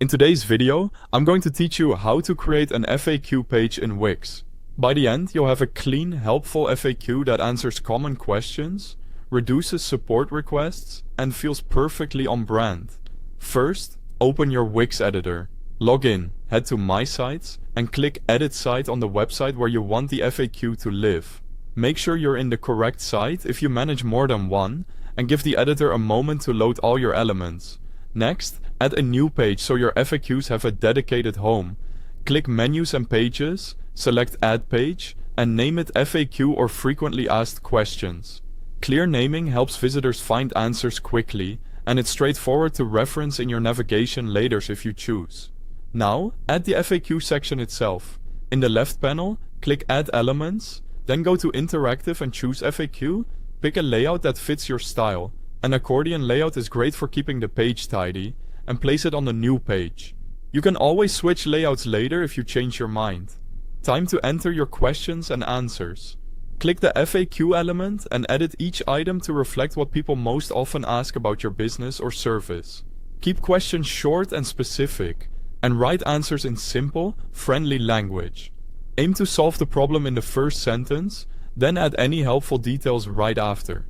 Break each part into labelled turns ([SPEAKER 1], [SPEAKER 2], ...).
[SPEAKER 1] In today's video, I'm going to teach you how to create an FAQ page in Wix. By the end, you'll have a clean, helpful FAQ that answers common questions, reduces support requests, and feels perfectly on brand. First, open your Wix editor. Log in, head to My Sites, and click Edit Site on the website where you want the FAQ to live. Make sure you're in the correct site if you manage more than one, and give the editor a moment to load all your elements. Next, add a new page so your FAQs have a dedicated home. Click Menus and Pages, select Add Page, and name it FAQ or Frequently Asked Questions. Clear naming helps visitors find answers quickly, and it's straightforward to reference in your navigation later if you choose. Now, add the FAQ section itself. In the left panel, click Add Elements, then go to Interactive and choose FAQ. Pick a layout that fits your style. An accordion layout is great for keeping the page tidy, and place it on the new page. You can always switch layouts later if you change your mind. Time to enter your questions and answers. Click the FAQ element and edit each item to reflect what people most often ask about your business or service. Keep questions short and specific, and write answers in simple, friendly language. Aim to solve the problem in the first sentence, then add any helpful details right after.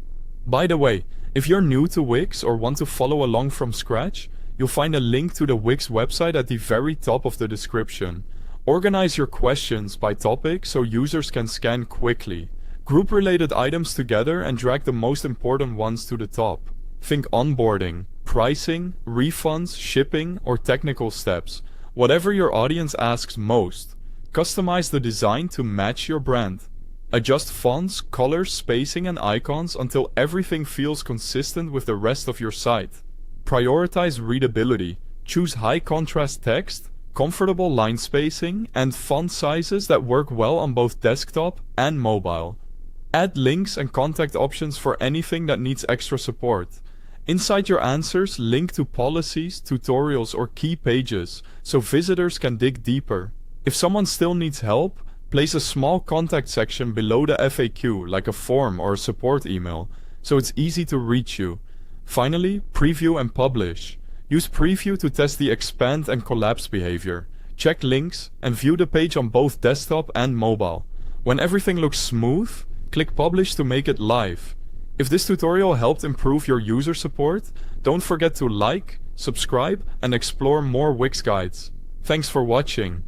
[SPEAKER 1] By the way, if you're new to Wix or want to follow along from scratch, you'll find a link to the Wix website at the very top of the description. Organize your questions by topic so users can scan quickly. Group related items together and drag the most important ones to the top. Think onboarding, pricing, refunds, shipping, or technical steps. Whatever your audience asks most. Customize the design to match your brand. Adjust fonts, colors, spacing, and icons until everything feels consistent with the rest of your site. Prioritize readability. Choose high contrast text, comfortable line spacing, and font sizes that work well on both desktop and mobile. Add links and contact options for anything that needs extra support. Inside your answers, link to policies, tutorials, or key pages so visitors can dig deeper. If someone still needs help, place a small contact section below the FAQ, like a form or a support email, so it's easy to reach you. Finally, preview and publish. Use preview to test the expand and collapse behavior. Check links and view the page on both desktop and mobile. When everything looks smooth, click publish to make it live. If this tutorial helped improve your user support, don't forget to like, subscribe, and explore more Wix guides. Thanks for watching.